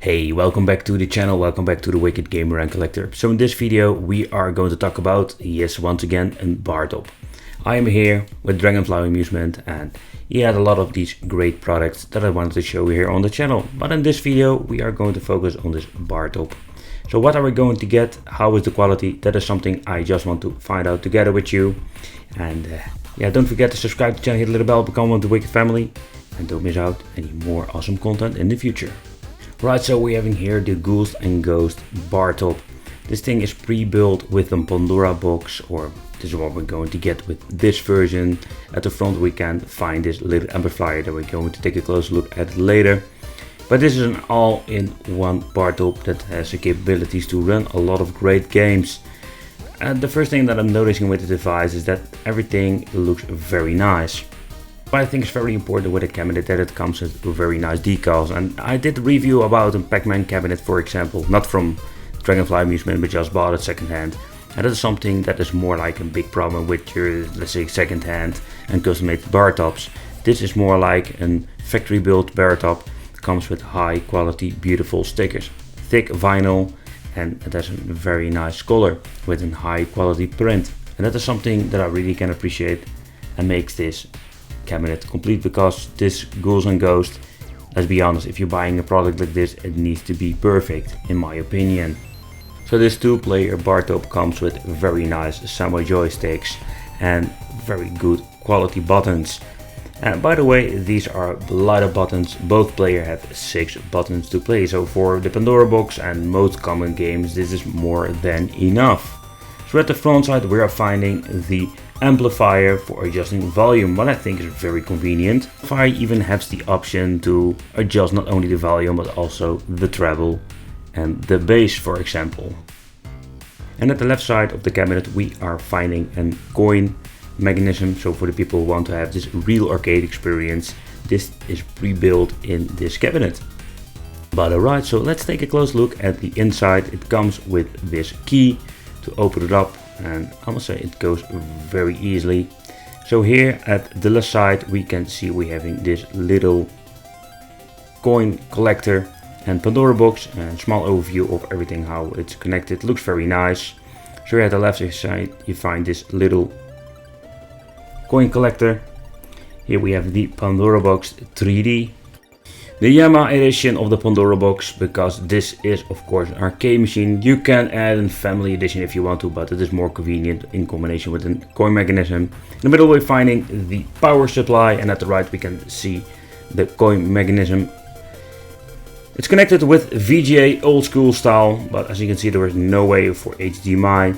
Hey, welcome back to the channel, welcome back to the Wicked Gamer and Collector. So in this video we are going to talk about, yes, once again, a Bartop. I am here with Dragonfly Amusement and he had a lot of these great products that I wanted to show you here on the channel. But in this video we are going to focus on this Bartop. So what are we going to get? How is the quality? That is something I just want to find out together with you. And yeah, don't forget to subscribe to the channel, hit the little bell, become one of the Wicked family. And don't miss out any more awesome content in the future. Right, so we're having here the Ghouls and Ghosts Bartop. This thing is pre-built with a Pandora box, or this is what we're going to get with this version. At the front we can find this little amplifier that we're going to take a close look at later. But this is an all-in-one Bartop that has the capabilities to run a lot of great games. And the first thing that I'm noticing with the device is that everything looks very nice. But I think it's very important with a cabinet that it comes with very nice decals. And I did a review about a Pac-Man cabinet, for example, not from Dragonfly Amusement, but just bought it secondhand. And that is something that is more like a big problem with your, let's say, secondhand and custom-made bar tops. This is more like a factory-built bar top. It comes with high quality, beautiful stickers, thick vinyl, and it has a very nice color with a high quality print. And that is something that I really can appreciate and makes this cabinet complete, because this Ghouls and Ghosts, let's be honest, if you're buying a product like this, it needs to be perfect in my opinion. So this two-player Bartop comes with very nice samurai joysticks and very good quality buttons. And by the way, these are lighter buttons. Both players have 6 buttons to play, so for the Pandora box and most common games this is more than enough. So at the front side we are finding the amplifier for adjusting volume, what I think is very convenient. The amplifier even has the option to adjust not only the volume but also the treble and the bass, for example. And at the left side of the cabinet we are finding a coin mechanism, so for the people who want to have this real arcade experience, this is pre-built in this cabinet. But alright, so let's take a close look at the inside. It comes with this key to open it up, and I must say it goes very easily. So here at the left side we can see we having this little coin collector and Pandora box, and small overview of everything, how it's connected. Looks very nice. So here at the left side you find this little coin collector. Here we have the Pandora box 3D, the Yamaha edition of the Pandora box, because this is of course an arcade machine. You can add a family edition if you want to, but it is more convenient in combination with a coin mechanism. In the middle we're finding the power supply, and at the right we can see the coin mechanism. It's connected with VGA old school style, but as you can see there is no way for HDMI.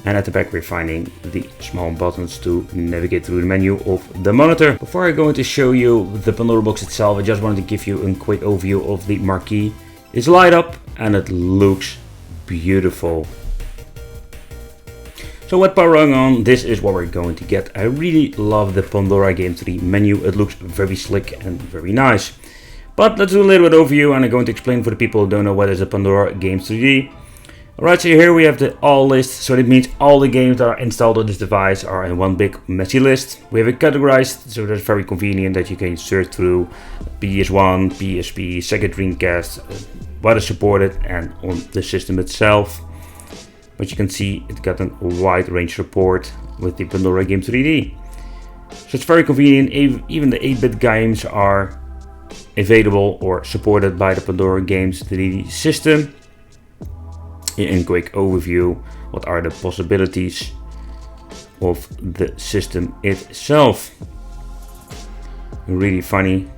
And at the back we're finding the small buttons to navigate through the menu of the monitor. Before I go to show you the Pandora box itself, I just wanted to give you a quick overview of the marquee. It's light up and it looks beautiful. So with powering on, this is what we're going to get. I really love the Pandora Game 3 menu. It looks very slick and very nice. But let's do a little bit overview, and I'm going to explain for the people who don't know what is a Pandora Games 3D. Alright, so here we have the all list, so that means all the games that are installed on this device are in one big messy list. We have it categorized, so that's very convenient that you can search through PS1, PSP, Sega Dreamcast, what is supported, and on the system itself. But you can see it got a wide range support with the Pandora Game 3D. So it's very convenient. Even the 8-bit games are available or supported by the Pandora Games 3D system. In quick overview, what are the possibilities of the system itself? Really funny,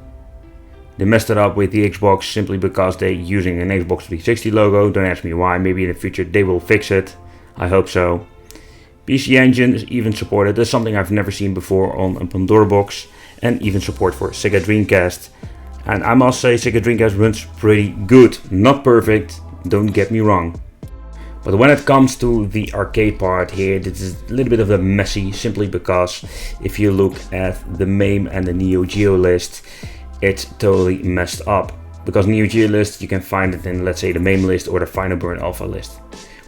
they messed it up with the Xbox simply because they're using an Xbox 360 logo. Don't ask me why, maybe in the future they will fix it, I hope so. PC Engine is even supported. That's something I've never seen before on a Pandora box, and even support for Sega Dreamcast. And I must say Sega Dreamcast runs pretty good, not perfect, don't get me wrong. But when it comes to the arcade part here, this is a little bit of a messy, simply because if you look at the MAME and the Neo Geo list, it's totally messed up. Because Neo Geo list, you can find it in, let's say, the MAME list or the Final Burn Alpha list.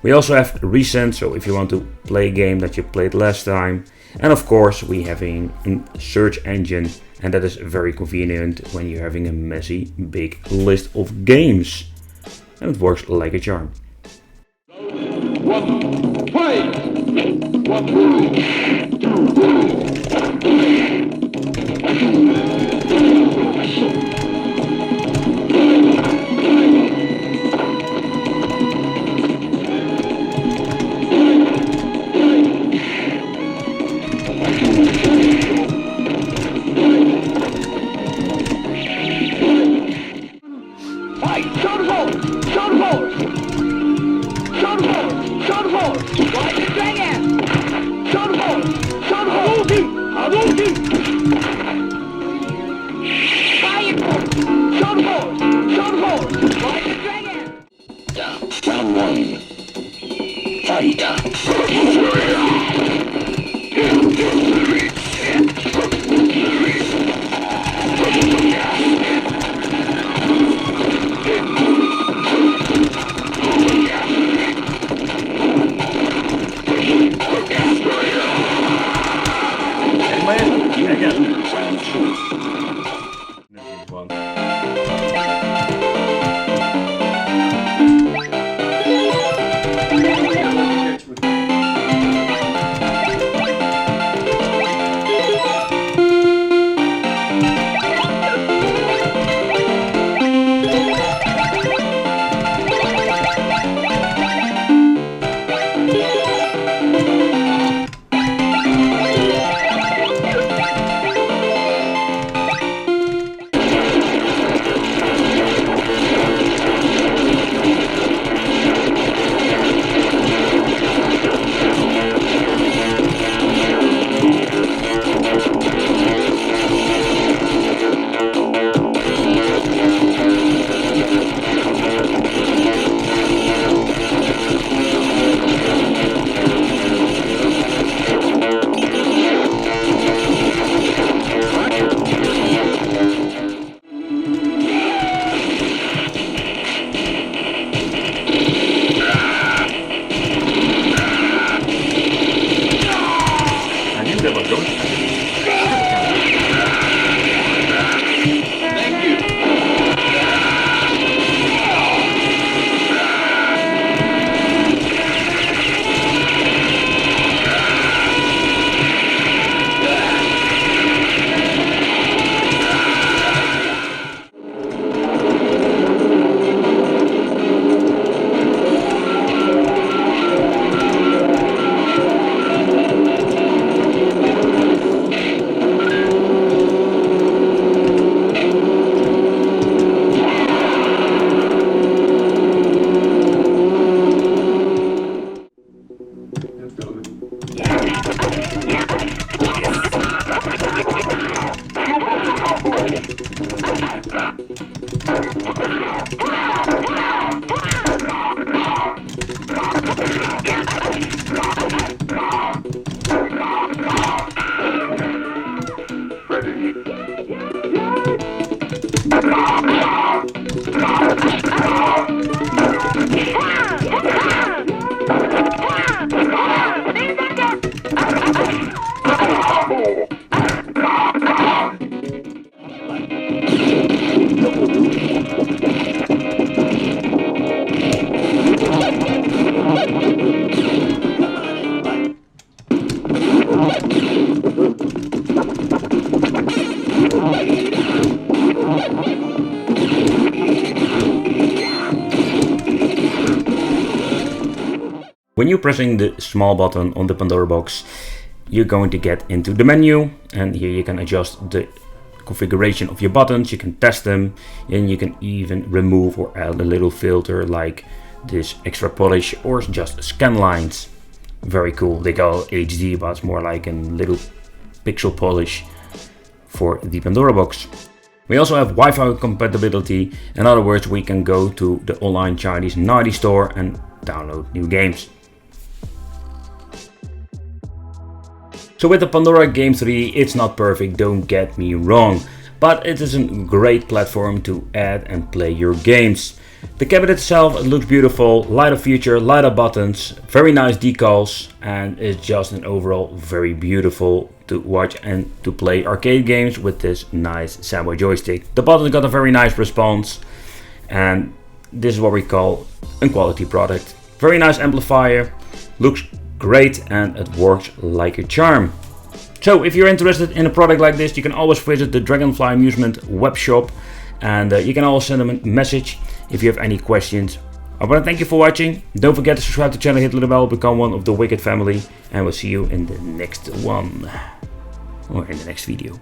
We also have recent, so if you want to play a game that you played last time. And of course, we having a search engine, and that is very convenient when you're having a messy big list of games. and it works like a charm. One, fight! Round one. Fight! Round two. When you're pressing the small button on the Pandora box, you're going to get into the menu, and here you can adjust the configuration of your buttons, you can test them, and you can even remove or add a little filter like this extra polish or just scan lines. Very cool. They call it HD, but it's more like a little pixel polish for the Pandora box. We also have Wi-Fi compatibility. In other words, we can go to the online Chinese Naughty store and download new games. So with the Pandora Game 3, it's not perfect, don't get me wrong, but it is a great platform to add and play your games. The cabinet itself looks beautiful, light-up feature, light-up buttons, very nice decals, and it's just an overall very beautiful to watch and to play arcade games with this nice Samba joystick. The buttons got a very nice response, and this is what we call a quality product. Very nice amplifier, looks great, and it works like a charm. So if you're interested in a product like this, you can always visit the Dragonfly Amusement web shop, and you can always send them a message if you have any questions. I want to thank you for watching. Don't forget to subscribe to the channel, hit the little bell, become one of the Wicked family, and we'll see you in the next one, or in the next video.